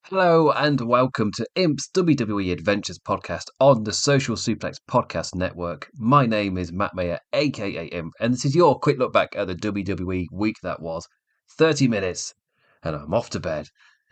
Hello and welcome to Imp's WWE Adventures podcast on the Social Suplex Podcast Network. My name is Matt Maher, aka Imp, and this is your quick look back at the WWE week that was. 30 minutes, and I'm off to bed.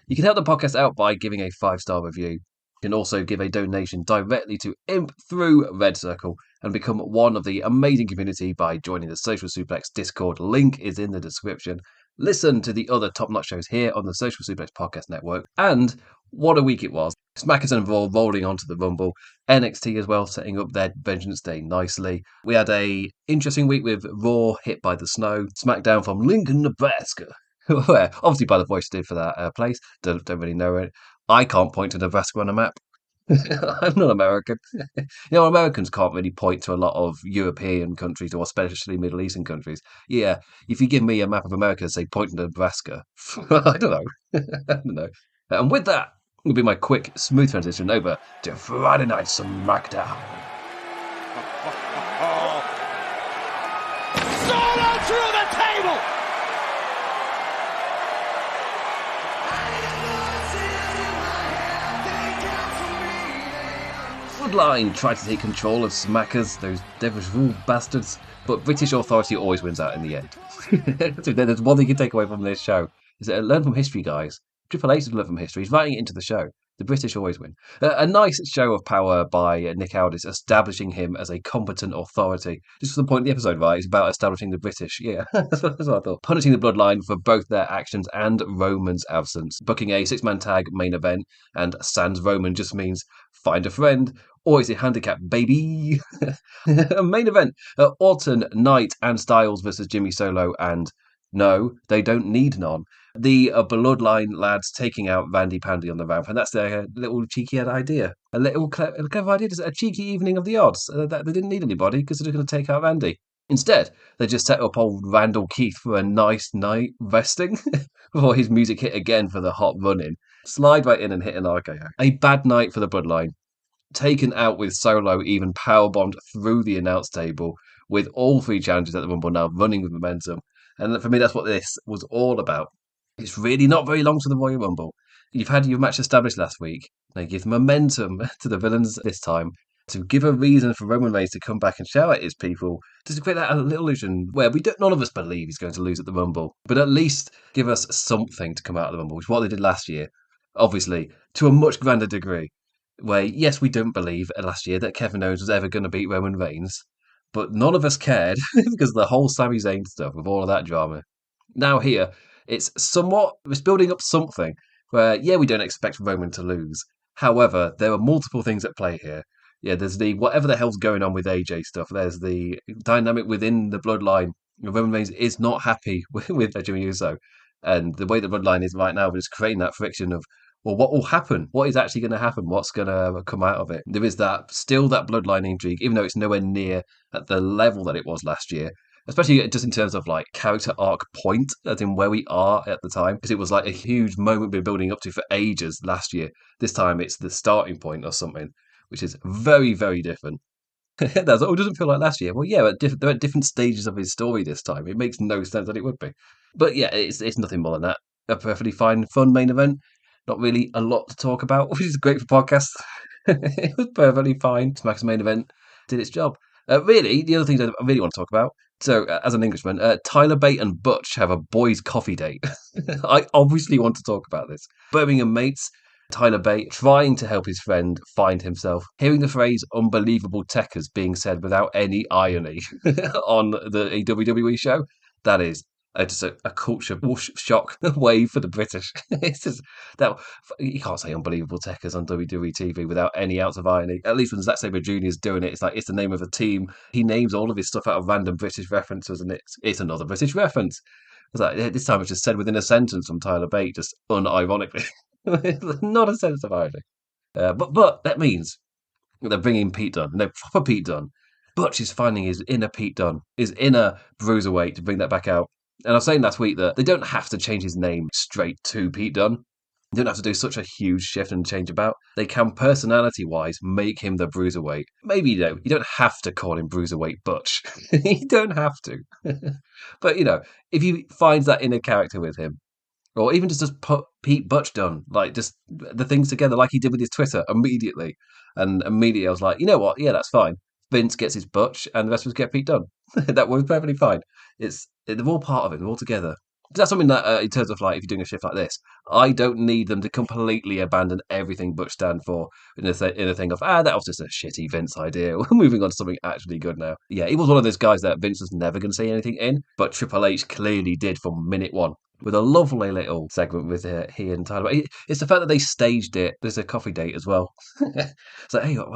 You can help the podcast out by giving a 5-star review. You can also give a donation directly to Imp through Red Circle and become one of the amazing community by joining the Social Suplex Discord. Link is in the description. Listen to the other top-notch shows here on the Social Suplex Podcast Network. And what a week it was. SmackDown and Raw rolling onto the Rumble. NXT as well, setting up their Vengeance Day nicely. We had a interesting week with Raw hit by the snow. SmackDown from Lincoln, Nebraska. Where, obviously by the voice did for that place. Don't really know it. I can't point to Nebraska on a map. I'm not American. Americans can't really point to a lot of European countries or especially Middle Eastern countries. Yeah, if you give me a map of America, say point to Nebraska, I don't know. I don't know. And with that, will be my quick, smooth transition over to Friday Night SmackDown. Solo through the table! Bloodline tried to take control of Smackers, those devilish rule bastards, but British authority always wins out in the end. There's one thing you can take away from this show, is that learn from history, guys. Triple H learn from history. He's writing it into the show. The British always win. A nice show of power by Nick Aldis, establishing him as a competent authority. Just for the point of the episode, right? It's about establishing the British. Yeah, that's what I thought. Punishing the Bloodline for both their actions and Roman's absence. Booking a 6-man tag main event, and sans Roman just means find a friend, or is it handicap, baby? A main event, Orton, Knight, and Styles versus Jimmy Solo, and no, they don't need none. The Bloodline lads taking out Randy Pandy on the ramp, and that's their little cheeky idea. A little clever idea, just a cheeky evening of the odds. They didn't need anybody because they're going to take out Randy. Instead, they just set up old Randall Keith for a nice night resting before his music hit again for the hot run-in. Slide right in and hit an RKO. A bad night for the Bloodline. Taken out with Solo, even powerbombed through the announce table with all 3 challenges at the Rumble now running with momentum. And for me, that's what this was all about. It's really not very long to the Royal Rumble. You've had your match established last week. They give momentum to the villains this time to give a reason for Roman Reigns to come back and shout at his people, just to create that little illusion where none of us believe he's going to lose at the Rumble, but at least give us something to come out of the Rumble, which is what they did last year. Obviously, to a much grander degree, where, yes, we don't believe last year that Kevin Owens was ever going to beat Roman Reigns, but none of us cared because of the whole Sami Zayn stuff with all of that drama. Now here, it's building up something where, yeah, we don't expect Roman to lose. However, there are multiple things at play here. Yeah, there's the whatever the hell's going on with AJ stuff. There's the dynamic within the Bloodline. Roman Reigns is not happy with Jimmy Uso. And the way the Bloodline is right now is creating that friction of, well, what will happen? What is actually going to happen? What's going to come out of it? There is that Bloodline intrigue, even though it's nowhere near at the level that it was last year. Especially just in terms of like character arc point, as in where we are at the time, because it was like a huge moment we've been building up to for ages last year. This time it's the starting point or something, which is very, very different. It doesn't feel like last year. Well, yeah, they're at different stages of his story this time. It makes no sense that it would be. But yeah, it's nothing more than that. A perfectly fine, fun main event. Not really a lot to talk about, which is great for podcasts. It was perfectly fine. SmackDown's main event did its job. Really, the other things I really want to talk about. So, as an Englishman, Tyler Bate and Butch have a boys' coffee date. I obviously want to talk about this. Birmingham mates, Tyler Bate trying to help his friend find himself, hearing the phrase unbelievable techers being said without any irony on the WWE show. That is just a culture shock wave for the British. It's just that you can't say unbelievable techers on WWE TV without any ounce of irony. At least when Zack Sabre Jr. is doing it, it's like it's the name of a team. He names all of his stuff out of random British references, and it's another British reference. It's like this time it's just said within a sentence from Tyler Bate, just unironically. Not a sense of irony. But that means they're bringing Pete Dunne. No, proper Pete Dunne. Butch is finding his inner Pete Dunne, his inner bruiserweight to bring that back out. And I was saying last week that they don't have to change his name straight to Pete Dunne. They don't have to do such a huge shift and change about. They can, personality-wise, make him the Bruiserweight. Maybe, you don't have to call him Bruiserweight Butch. You don't have to. But, if he finds that inner character with him, Or even just put Pete Butch done, like just the things together like he did with his Twitter immediately. And immediately I was like, you know what? Yeah, that's fine. Vince gets his Butch and the rest of us get Pete done. That was perfectly fine. They're all part of it, they're all together. That's something that, in terms of like, if you're doing a shift like this, I don't need them to completely abandon everything Butch stand for in a thing of, that was just a shitty Vince idea. We're moving on to something actually good now. Yeah, he was one of those guys that Vince was never going to say anything in, but Triple H clearly did from minute one with a lovely little segment with he and Tyler. But it's the fact that they staged it. There's a coffee date as well. So hey, go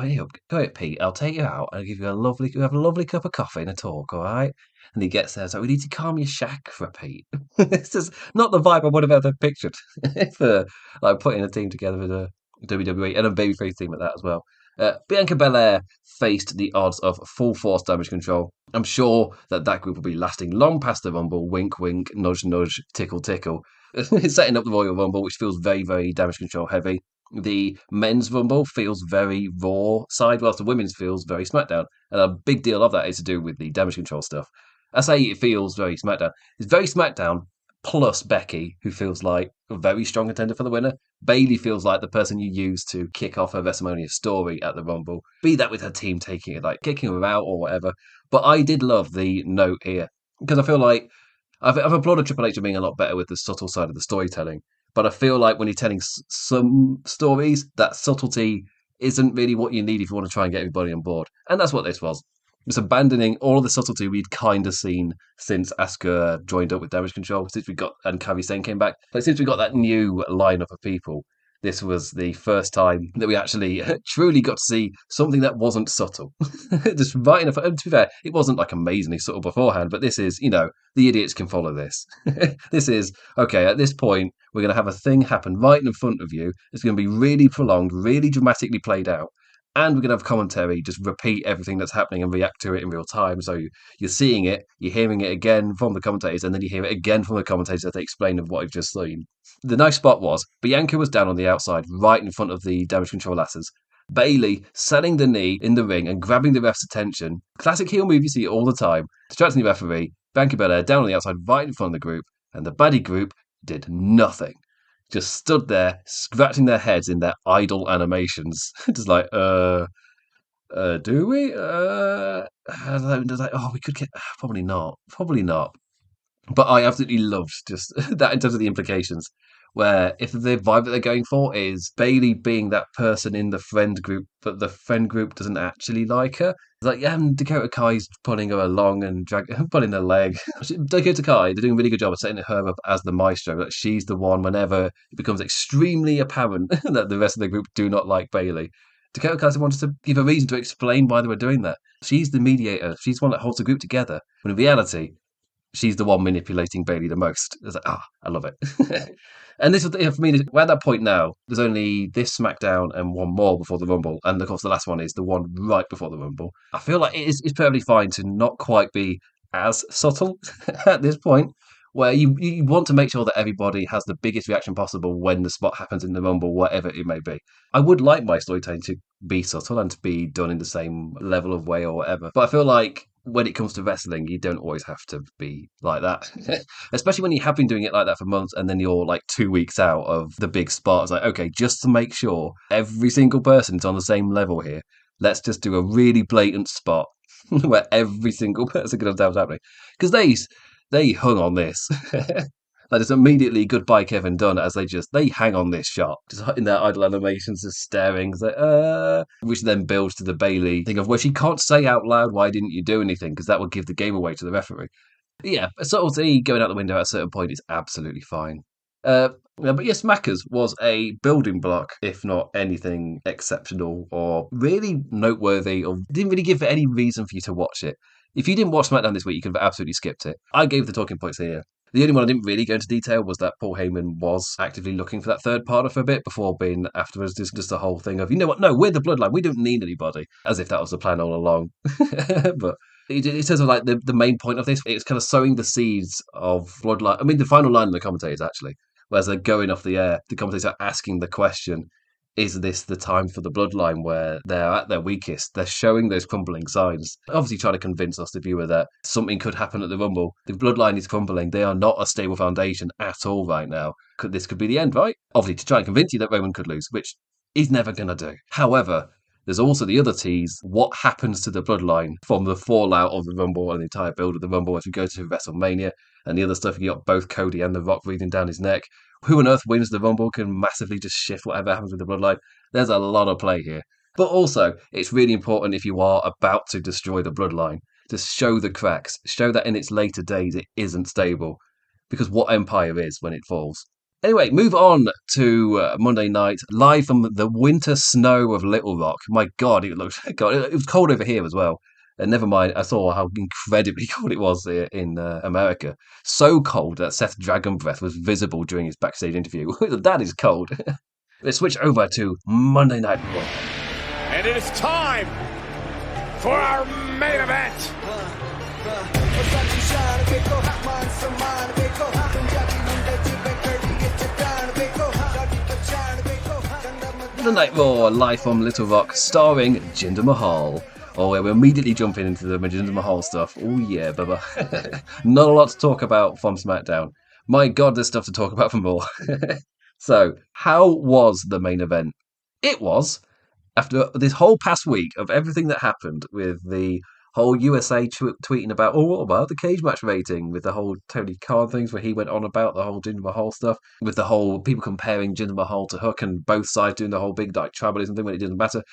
ahead, Pete. I'll take you out. I'll give you have a lovely cup of coffee and a talk. All right. And he gets there. So we need to calm your shack for Pete. It's just not the vibe I would have ever pictured for like putting a team together with a WWE and a babyface team at that as well. Bianca Belair faced the odds of full force damage control. I'm sure that group will be lasting long past the Rumble. Wink, wink, nudge, nudge, tickle, tickle. Setting up the Royal Rumble, which feels very, very damage control heavy. The men's Rumble feels very Raw side, whilst the women's feels very SmackDown. And a big deal of that is to do with the damage control stuff. I say it feels very SmackDown. It's very SmackDown plus Becky, who feels like a very strong contender for the winner. Bailey feels like the person you use to kick off her WrestleMania story at the Rumble. Be that with her team taking it, like kicking her out or whatever. But I did love the note here because I feel like I've applauded Triple H for being a lot better with the subtle side of the storytelling. But I feel like when you're telling some stories, that subtlety isn't really what you need if you want to try and get everybody on board. And that's what this was. It's abandoning all of the subtlety we'd kind of seen since Asuka joined up with Damage Control, since we got and Kairi Sane came back. But since we got that new lineup of people, this was the first time that we actually truly got to see something that wasn't subtle. Just right enough. And to be fair, it wasn't like amazingly subtle beforehand, but this is, the idiots can follow this. This is, okay, at this point, we're going to have a thing happen right in front of you. It's going to be really prolonged, really dramatically played out. And we're going to have commentary, just repeat everything that's happening and react to it in real time. So you're seeing it, you're hearing it again from the commentators, and then you hear it again from the commentators as they explain of what you've just seen. The nice spot was Bianca was down on the outside, right in front of the damage control asses. Bailey selling the knee in the ring and grabbing the ref's attention. Classic heel move you see all the time. Distracting the referee. Bianca Belair down on the outside, right in front of the group, and the baddie group did nothing. Just stood there, scratching their heads in their idle animations. Just like, do we? Like, oh, we could get, probably not. Probably not. But I absolutely loved just that in terms of the implications. Where if the vibe that they're going for is Bailey being that person in the friend group, but the friend group doesn't actually like her. It's like, yeah, Dakota Kai's pulling her along and pulling her leg. Dakota Kai, they're doing a really good job of setting her up as the maestro. That she's the one whenever it becomes extremely apparent that the rest of the group do not like Bailey. Dakota Kai wants to give a reason to explain why they were doing that. She's the mediator. She's the one that holds the group together. When in reality, she's the one manipulating Bailey the most. It's like, I love it. And this was, for me, we're at that point now. There's only this SmackDown and one more before the Rumble. And of course, the last one is the one right before the Rumble. I feel like it's perfectly fine to not quite be as subtle at this point, where you want to make sure that everybody has the biggest reaction possible when the spot happens in the Rumble, whatever it may be. I would like my storytelling to be subtle and to be done in the same level of way or whatever. But I feel like when it comes to wrestling, you don't always have to be like that. Especially when you have been doing it like that for months and then you're like 2 weeks out of the big spot. It's like, okay, just to make sure every single person's on the same level here, let's just do a really blatant spot where every single person can understand what's happening. Because they hung on this. Like just immediately goodbye Kevin Dunn as they hang on this shot, just in their idle animations, just staring, like, which then builds to the Bailey thing of where she can't say out loud, "Why didn't you do anything?" Because that would give the game away to the referee. But yeah, subtlety going out the window at a certain point is absolutely fine. But yes, Smackers was a building block, if not anything exceptional or really noteworthy, or didn't really give any reason for you to watch it. If you didn't watch SmackDown this week, you could have absolutely skipped it. I gave the talking points here. The only one I didn't really go into detail was that Paul Heyman was actively looking for that third partner for a bit before being afterwards just a whole thing of, you know what, no, we're the bloodline, we don't need anybody, as if that was the plan all along. But in terms of like the main point of this, it's kind of sowing the seeds of bloodline. I mean, the final line of the commentators actually, whereas they're going off the air, the commentators are asking the question, Is this the time for the bloodline where they're at their weakest? They're showing those crumbling signs. Obviously, trying to convince us, the viewer, that something could happen at the Rumble. The bloodline is crumbling. They are not a stable foundation at all right now. This could be the end, right? Obviously, to try and convince you that Roman could lose, which he's never going to do. However, there's also the other tease. What happens to the bloodline from the fallout of the Rumble and the entire build of the Rumble as we go to WrestleMania and the other stuff? You got both Cody and The Rock breathing down his neck. Who on earth wins the Rumble can massively just shift whatever happens with the bloodline. There's a lot of play here. But also, it's really important if you are about to destroy the bloodline to show the cracks, show that in its later days it isn't stable. Because what Empire is when it falls. Anyway, move on to Monday night, live from the winter snow of Little Rock. My God, it looks. God, it was cold over here as well. And never mind, I saw how incredibly cold it was in America. So cold that Seth Dragon Breath was visible during his backstage interview. That is cold. Let's switch over to Monday Night Raw. And it is time for our main event. Monday Night Raw, live from Little Rock, starring Jinder Mahal. Oh, we're immediately jumping into the Jinder Mahal stuff. Oh yeah, Bubba. Not a lot to talk about from SmackDown. My God, there's stuff to talk about from Raw. So, how was the main event? It was, after this whole past week of everything that happened with the whole USA tweeting about, oh, what about the cage match rating, with the whole Tony Khan things where he went on about the whole Jinder Mahal stuff, with the whole people comparing Jinder Mahal to Hook and both sides doing the whole big like tribalism thing when it didn't matter,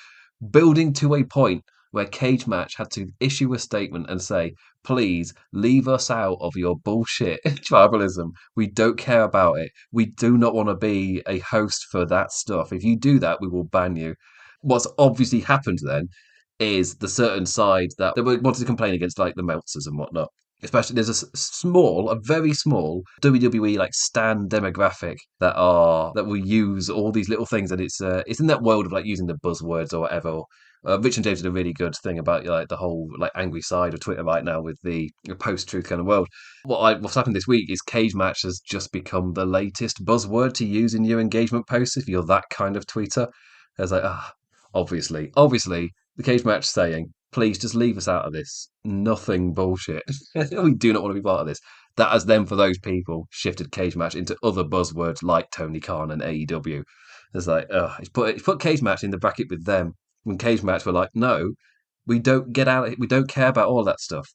building to a point where Cage Match had to issue a statement and say, please leave us out of your bullshit tribalism. We don't care about it. We do not want to be a host for that stuff. If you do that, we will ban you. What's obviously happened then is the certain side that they wanted to complain against, like the Meltzers and whatnot. Especially, there's a very small WWE like stan demographic that will use all these little things, and it's in that world of like using the buzzwords or whatever. Rich and James did a really good thing about like the whole like angry side of Twitter right now with the post-truth kind of world. What's happened this week is cage match has just become the latest buzzword to use in your engagement posts if you're that kind of tweeter. It's like, obviously, the cage match saying, please just leave us out of this. Nothing bullshit. We do not want to be part of this. That has then, for those people, shifted cage match into other buzzwords like Tony Khan and AEW. It's like, it's put cage match in the bracket with them. When cage match were like, no, we don't get out. We don't care about all that stuff.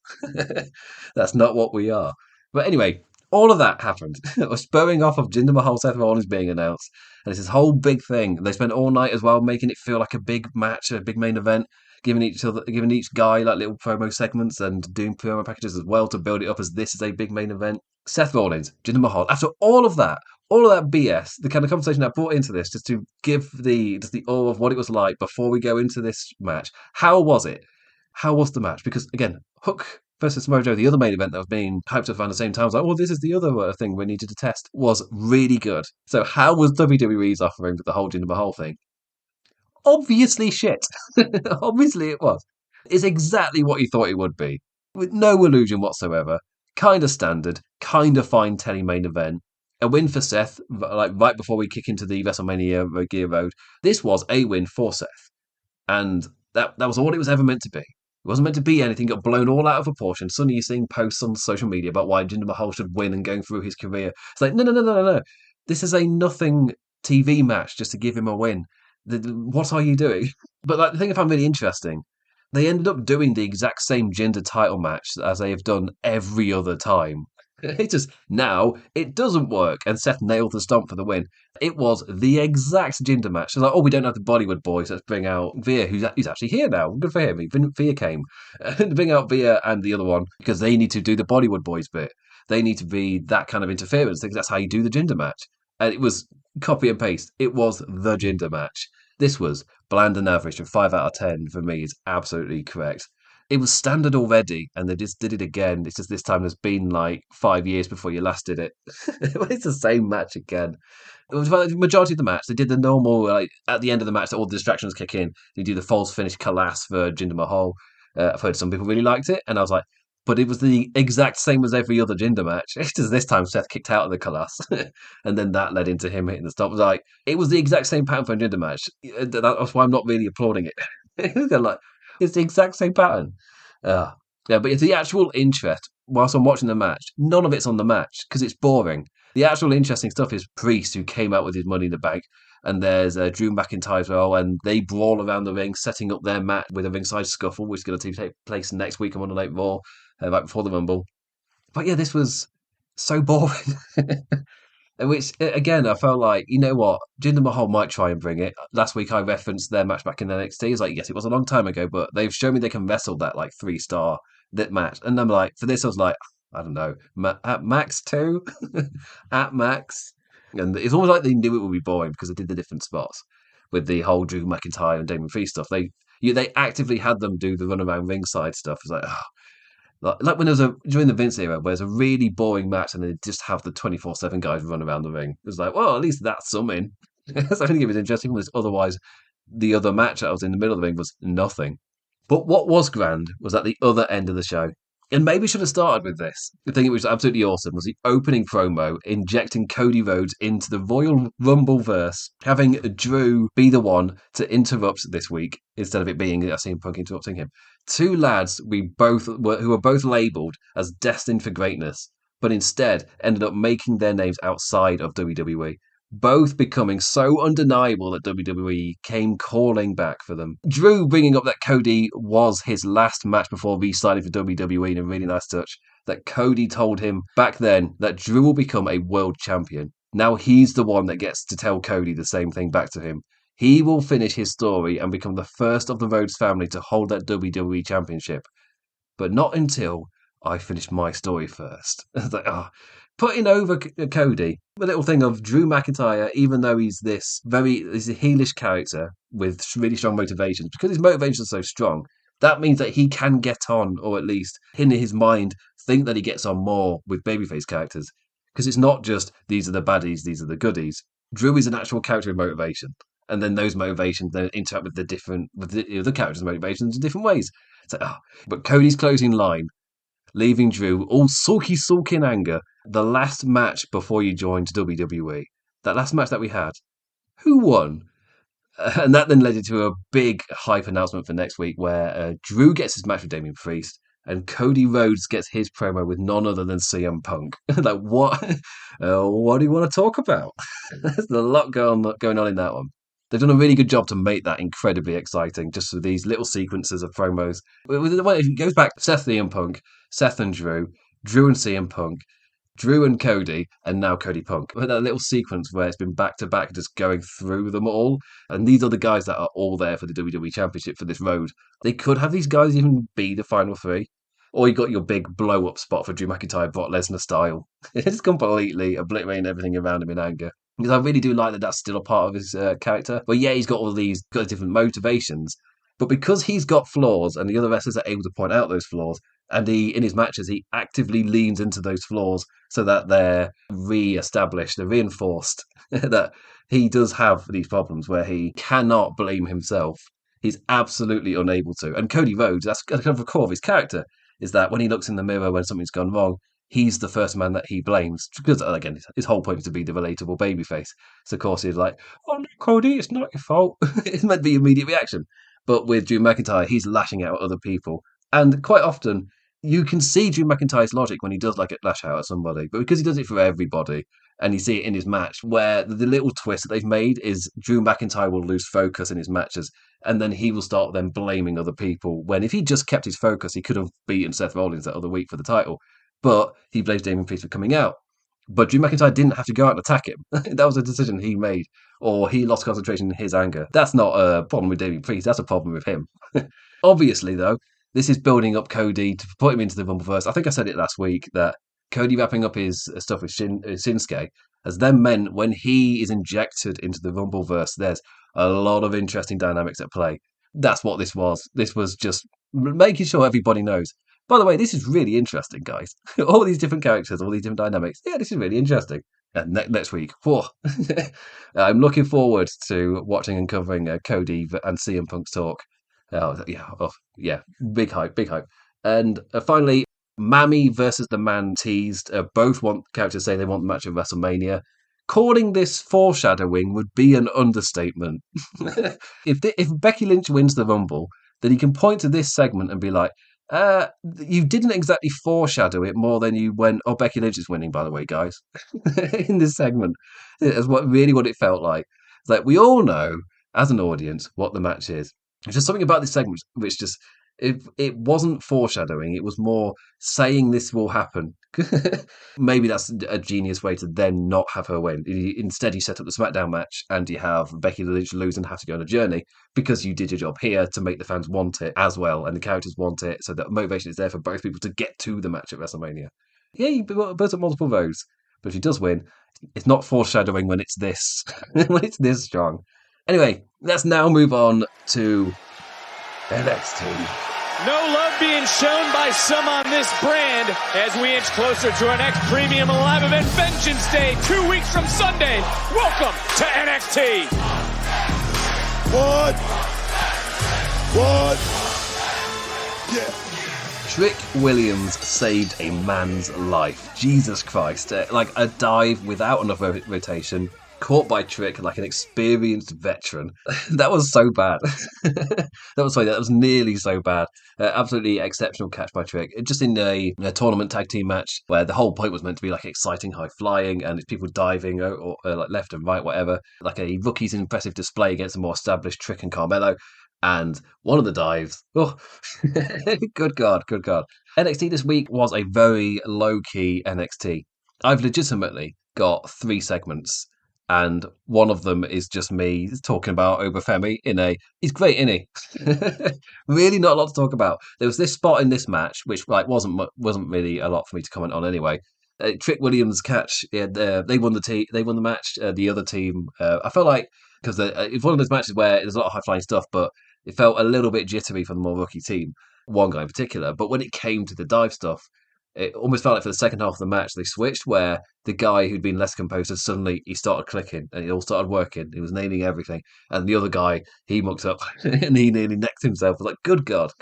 That's not what we are. But anyway, all of that happened. Spurring off of Jinder Mahal, Seth Rollins being announced, and it's this whole big thing. They spent all night as well making it feel like a big match, a big main event, giving each guy like little promo segments and doing promo packages as well to build it up as this is a big main event. Seth Rollins, Jinder Mahal. After all of that BS, the kind of conversation I brought into this, just to give the awe of what it was like before we go into this match. How was it? How was the match? Because again, Hook versus Mojo, the other main event that was being hyped up around the same time, I was like, oh, this is the other thing we needed to test, was really good. So how was WWE's offering with the whole Jinder Mahal thing? Obviously shit. Obviously it was. It's exactly what you thought it would be, with no illusion whatsoever. Kind of standard, kind of fine telly main event. A win for Seth, like right before we kick into the WrestleMania Gear Road. This was a win for Seth. And that was all it was ever meant to be. It wasn't meant to be anything, got blown all out of proportion. Suddenly you're seeing posts on social media about why Jinder Mahal should win and going through his career. It's like, no. This is a nothing TV match just to give him a win. What are you doing? But like, the thing I found really interesting, they ended up doing the exact same Jinder title match as they have done every other time. It's just now it doesn't work, and Seth nailed the stomp for the win. It was the exact Jinder match. It's like, oh, we don't have the Bollywood boys. Let's bring out Veer, who's actually here now. Good for him. Veer came. Bring out Veer and the other one because they need to do the Bollywood boys bit. They need to be that kind of interference because that's how you do the Jinder match. And it was copy and paste. It was the Jinder match. This was bland and average, and 5 out of 10 for me is absolutely correct. It was standard already, and they just did it again. It's just this time there's been like 5 years before you last did it. It's the same match again. It was the majority of the match. They did the normal, like at the end of the match, that all the distractions kick in. They do the false finish collapse for Jinder Mahal. I've heard some people really liked it, and I was like, but it was the exact same as every other Jinder match. It's just this time Seth kicked out of the Colossus, and then that led into him hitting the stop. It was the exact same pattern for a Jinder match. That's why I'm not really applauding it. It's the exact same pattern. Uh, yeah, but it's the actual interest. Whilst I'm watching the match, none of it's on the match because it's boring. The actual interesting stuff is Priest, who came out with his Money in the Bank, and there's Drew McIntyre as well, and they brawl around the ring, setting up their match with a ringside scuffle, which is going to take place next week on Monday Night Raw, right before the Rumble. But yeah, this was so boring. Which again, I felt like, you know what, Jinder Mahal might try and bring it. Last week, I referenced their match back in NXT. It's like, yes, it was a long time ago, but they've shown me they can wrestle that like 3-star that match. And I'm like, for this, I was like, I don't know, at max two, at max. And it's almost like they knew it would be boring because they did the different spots with the whole Drew McIntyre and Damon Priest stuff. They actively had them do the run around ringside stuff. It's like, oh, like when there was during the Vince era, where there's a really boring match and they just have the 24/7 guys run around the ring. It was like, well, at least that's something. So I think it was interesting because otherwise, the other match that was in the middle of the ring was nothing. But what was grand was at the other end of the show. And maybe should have started with this. The thing that was absolutely awesome was the opening promo injecting Cody Rhodes into the Royal Rumble verse, having Drew be the one to interrupt this week instead of it being CM Punk interrupting him. Two lads who were both labelled as destined for greatness, but instead ended up making their names outside of WWE, both becoming so undeniable that WWE came calling back for them. Drew bringing up that Cody was his last match before re-signing for WWE in a really nice touch, that Cody told him back then that Drew will become a world champion. Now he's the one that gets to tell Cody the same thing back to him. He will finish his story and become the first of the Rhodes family to hold that WWE championship, but not until I finish my story first. It's like, putting over Cody, the little thing of Drew McIntyre, even though he's he's a heelish character with really strong motivations, because his motivations are so strong, that means that he can get on, or at least in his mind, think that he gets on more with babyface characters. Because it's not just these are the baddies, these are the goodies. Drew is an actual character with motivation. And then those motivations then interact with the other characters' motivations in different ways. It's like, But Cody's closing line, leaving Drew all sulky in anger. The last match before you joined WWE, that last match that we had, who won? And that then led into a big hype announcement for next week where Drew gets his match with Damien Priest and Cody Rhodes gets his promo with none other than CM Punk. Like, what? What do you want to talk about? There's a lot going on in that one. They've done a really good job to make that incredibly exciting, just with these little sequences of promos. It goes back Seth CM Punk, Seth and Drew and CM Punk, Drew and Cody, and now Cody Punk. But that little sequence where it's been back to back, just going through them all. And these are the guys that are all there for the WWE Championship for this road. They could have these guys even be the final three. Or you got your big blow up spot for Drew McIntyre, Brock Lesnar style. It's completely obliterating everything around him in anger. Because I really do like that that's still a part of his character. But yeah, he's got all these different motivations. But because he's got flaws and the other wrestlers are able to point out those flaws, and in his matches, he actively leans into those flaws so that they're re-established, they're reinforced, that he does have these problems where he cannot blame himself. He's absolutely unable to. And Cody Rhodes, that's kind of the core of his character, is that when he looks in the mirror when something's gone wrong, he's the first man that he blames. Because, again, his whole point is to be the relatable babyface. So, of course, he's like, oh, no, Cody, it's not your fault. It's meant to be immediate reaction. But with Drew McIntyre, he's lashing out at other people. And quite often, you can see Drew McIntyre's logic when he does lash out at somebody. But because he does it for everybody, and you see it in his match, where the little twist that they've made is Drew McIntyre will lose focus in his matches, and then he will start then blaming other people. When if he just kept his focus, he could have beaten Seth Rollins that other week for the title. But he blames Damien Priest for coming out. But Drew McIntyre didn't have to go out and attack him. That was a decision he made, or he lost concentration in his anger. That's not a problem with Damien Priest. That's a problem with him. Obviously, though, this is building up Cody to put him into the Rumbleverse. I think I said it last week that Cody wrapping up his stuff with Shinsuke has then meant when he is injected into the Rumbleverse, there's a lot of interesting dynamics at play. That's what this was. This was just making sure everybody knows. By the way, this is really interesting, guys. All these different characters, all these different dynamics. Yeah, this is really interesting. And next week, I'm looking forward to watching and covering Cody and CM Punk's talk. Yeah, big hype. And finally, Mammy versus the Man teased. Both want characters say they want the match at WrestleMania. Calling this foreshadowing would be an understatement. If Becky Lynch wins the Rumble, then you can point to this segment and be like, you didn't exactly foreshadow it more than you went, oh, Becky Lynch is winning, by the way, guys. In this segment. It's what it felt like. It's like, we all know, as an audience, what the match is. There's just something about this segment which just, it wasn't foreshadowing, it was more saying this will happen. Maybe that's a genius way to then not have her win. Instead, you set up the SmackDown match and you have Becky Lynch lose and have to go on a journey because you did your job here to make the fans want it as well and the characters want it. So that motivation is there for both people to get to the match at WrestleMania. Yeah, you built up multiple votes, but if he does win, it's not foreshadowing when it's this when it's this strong. Anyway, let's now move on to NXT. No love being shown by some on this brand as we inch closer to our next premium live event, Vengeance Day, 2 weeks from Sunday. Welcome to NXT. What? Yeah. Trick Williams saved a man's life. Jesus Christ. Like a dive without enough rotation. Caught by Trick like an experienced veteran. That was so bad. That was nearly so bad. Absolutely exceptional catch by Trick. Just in a tournament tag team match where the whole point was meant to be like exciting high flying and it's people diving or like left and right, whatever. Like a rookie's impressive display against a more established Trick and Carmelo. And one of the dives, oh, good God. NXT this week was a very low-key NXT. I've legitimately got 3 segments, and one of them is just me talking about Obafemi he's great, isn't he? Really not a lot to talk about. There was this spot in this match, which wasn't really a lot for me to comment on anyway. Trick Williams catch, they won the match. The other team, I felt like, because it's one of those matches where there's a lot of high-flying stuff, but it felt a little bit jittery for the more rookie team, one guy in particular. But when it came to the dive stuff, it almost felt like for the second half of the match, they switched where the guy who'd been less composed, suddenly he started clicking and it all started working. He was nailing everything. And the other guy, he mucked up and he nearly necked himself. I was like, good God.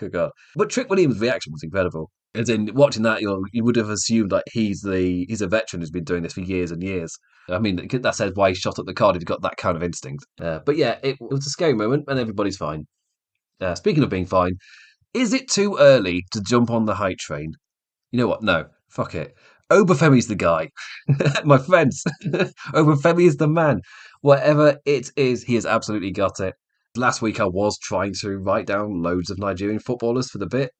But Trick Williams' reaction was incredible. As in, watching that, you would have assumed like he's a veteran who's been doing this for years and years. I mean, that says why he shot up the card if he got that kind of instinct. But yeah, it was a scary moment and everybody's fine. Speaking of being fine, is it too early to jump on the hype train? You know what? No, fuck it. Obafemi's the guy. My friends, Obafemi is the man. Whatever it is, he has absolutely got it. Last week I was trying to write down loads of Nigerian footballers for the bit,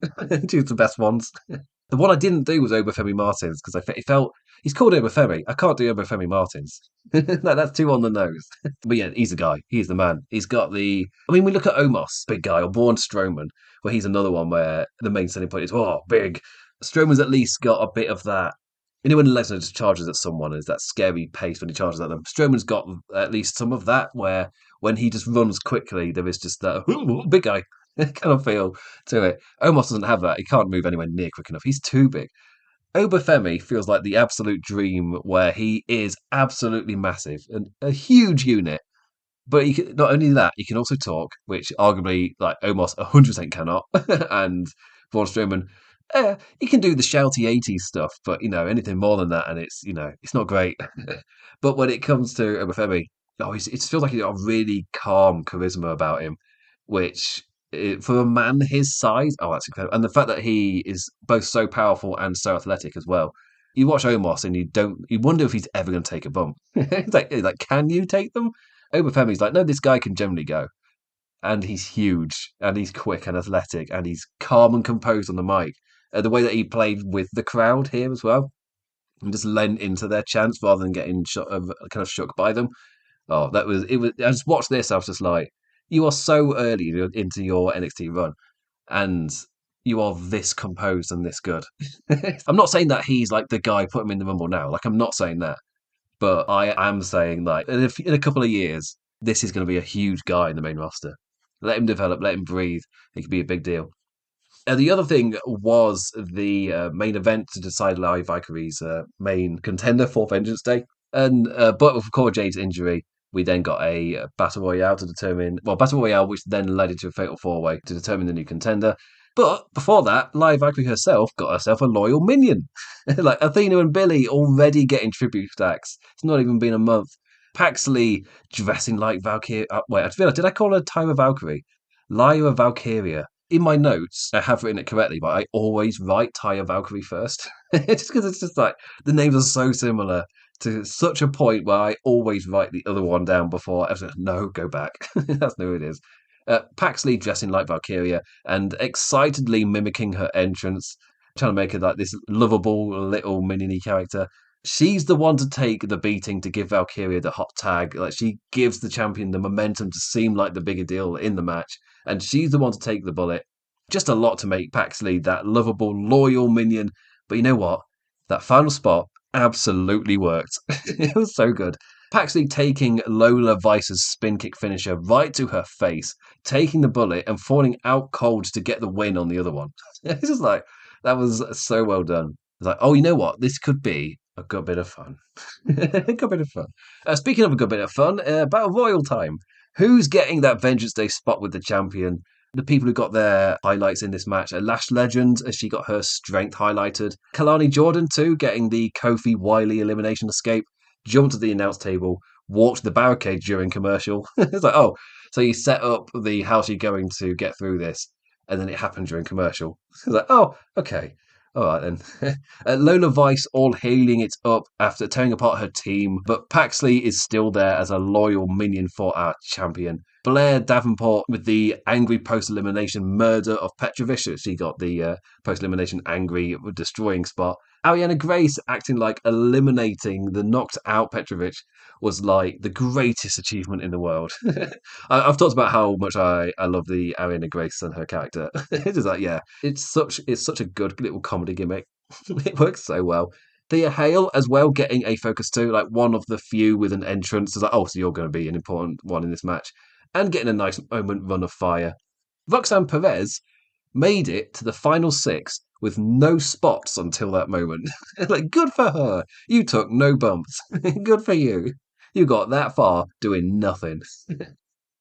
choose the best ones. The one I didn't do was Obafemi Martins because it felt he's called Obafemi. I can't do Obafemi Martins. That's too on the nose. But yeah, he's the guy. He's the man. He's got the. I mean, we look at Omos, big guy, or Braun Strowman, where he's another one where the main selling point is big. Strowman's at least got a bit of that. You know when Lesnar just charges at someone, is that scary pace when he charges at them. Strowman's got at least some of that, where when he just runs quickly, there is just that big guy kind of feel to it. Omos doesn't have that. He can't move anywhere near quick enough. He's too big. Obafemi feels like the absolute dream where he is absolutely massive and a huge unit. But he can, not only that, he can also talk, which arguably like Omos 100% cannot. And Braun Strowman, he can do the shouty 80s stuff, but anything more than that, and it's not great. But when it comes to Obafemi, it feels like he's got a really calm charisma about him, which for a man his size, that's incredible. And the fact that he is both so powerful and so athletic as well. You watch Omos and you wonder if he's ever going to take a bump. It's like, can you take them? Obafemi's like, no, this guy can generally go. And he's huge, and he's quick and athletic, and he's calm and composed on the mic. The way that he played with the crowd here as well, and just lent into their chants rather than getting kind of shook by them. Oh, it was. I just watched this. I was just like, you are so early into your NXT run, and you are this composed and this good. I'm not saying that he's like the guy. Put him in the Rumble now. Like I'm not saying that, but I am saying like in a couple of years, this is going to be a huge guy in the main roster. Let him develop. Let him breathe. It could be a big deal. The other thing was the main event to decide Larry Vicary's main contender for Vengeance Day. And but with Cora Jade's injury, we then got a Battle Royale which then led into a Fatal 4-Way to determine the new contender. But before that, Liv Valkyrie herself got herself a loyal minion. Like Athena and Billy already getting tribute stacks. It's not even been a month. Paxley dressing like Valkyrie. Wait, I feel like, did I call her Tyra Valkyrie? Lyra Valkyria. In my notes, I have written it correctly, but I always write Tyra Valkyrie first. Just because it's just like the names are so similar to such a point where I always write the other one down before. I was like, no, go back. That's who it is. Paxley dressing like Valkyria and excitedly mimicking her entrance, trying to make her like this lovable little miniony character. She's the one to take the beating to give Valkyria the hot tag. Like she gives the champion the momentum to seem like the bigger deal in the match, and she's the one to take the bullet. Just a lot to make Paxley that lovable, loyal minion. But you know what? That final spot absolutely worked. It was so good. Paxley taking Lola Vice's spin kick finisher right to her face, taking the bullet and falling out cold to get the win on the other one. It's just like, that was so well done. It's like, oh, you know what? This could be a good bit of fun. A good bit of fun. Speaking of a good bit of fun, Battle Royal time. Who's getting that Vengeance Day spot with the champion? The people who got their highlights in this match are Lash Legend, as she got her strength highlighted. Kalani Jordan, too, getting the Kofi Wiley elimination escape. Jumped to the announce table, walked the barricade during commercial. It's like, oh, so you set up the how's she going to get through this, and then it happened during commercial. It's like, oh, okay. All right then. Lola Vice all hailing it up after tearing apart her team, but Paxley is still there as a loyal minion for our champion. Blair Davenport with the angry post-elimination murder of Petrovich. She got the post-elimination angry destroying spot. Ariana Grace acting like eliminating the knocked out Petrovich was like the greatest achievement in the world. I've talked about how much I love the Ariana Grace and her character. It's just like, yeah, it's such a good little comedy gimmick. It works so well. Thea Hale as well getting a focus too, like one of the few with an entrance. It's like, oh, so you're going to be an important one in this match. And getting a nice moment run of fire. Roxanne Perez made it to the final six with no spots until that moment. Like, good for her. You took no bumps. Good for you. You got that far doing nothing.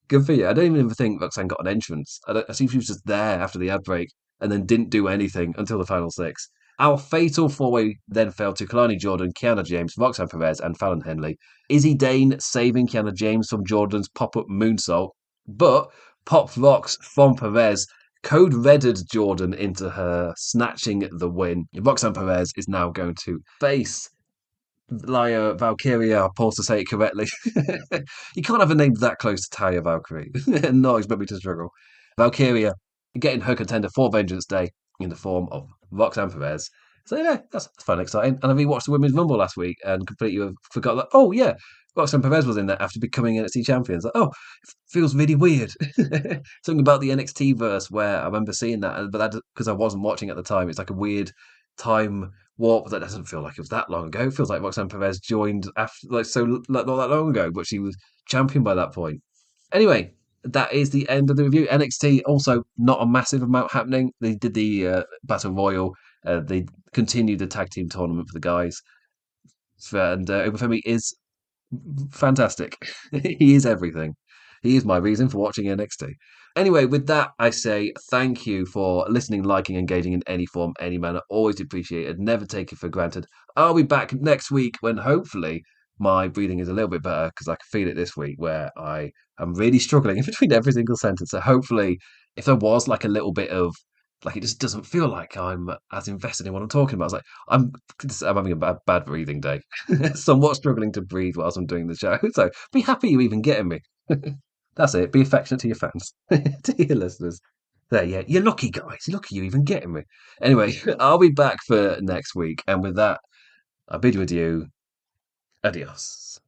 Good for you. I don't even think Roxanne got an entrance. I think she was just there after the ad break and then didn't do anything until the final six. Our fatal four-way then fell to Kalani Jordan, Kiana James, Roxanne Perez, and Fallon Henley. Izzy Dane saving Kiana James from Jordan's pop-up moonsault, but Pop Rocks from Perez code-redded Jordan into her snatching the win. Roxanne Perez is now going to face Lyra Valkyria, pause to say it correctly. You can't have a name that close to Taya Valkyrie and not expect me to struggle. Valkyria getting her contender for Vengeance Day in the form of Roxanne Perez. So yeah, that's fun and exciting. And I rewatched the Women's Rumble last week and completely forgot that, oh yeah, Roxanne Perez was in there after becoming NXT champion. Like, oh, it feels really weird. Something about the NXT verse where I remember seeing that, but that because I wasn't watching at the time. It's like a weird time warp that doesn't feel like it was that long ago. It feels like Roxanne Perez joined after not that long ago, but she was champion by that point. Anyway, that is the end of the review. NXT also not a massive amount happening. They did the Battle Royal. They continued the tag team tournament for the guys. And Obafemi is fantastic. He is everything. He is my reason for watching NXT. Anyway, with that, I say thank you for listening, liking, engaging in any form, any manner. Always appreciated. Never take it for granted. I'll be back next week when hopefully my breathing is a little bit better because I can feel it this week where I am really struggling in between every single sentence. So hopefully, if there was like a little bit of like it just doesn't feel like I'm as invested in what I'm talking about. I was like, I'm having a bad breathing day. Somewhat struggling to breathe whilst I'm doing the show. So be happy you're even getting me. That's it. Be affectionate to your fans, to your listeners. There, yeah, you're lucky, guys. You're lucky you're even getting me. Anyway, I'll be back for next week. And with that, I bid you adieu. Adios.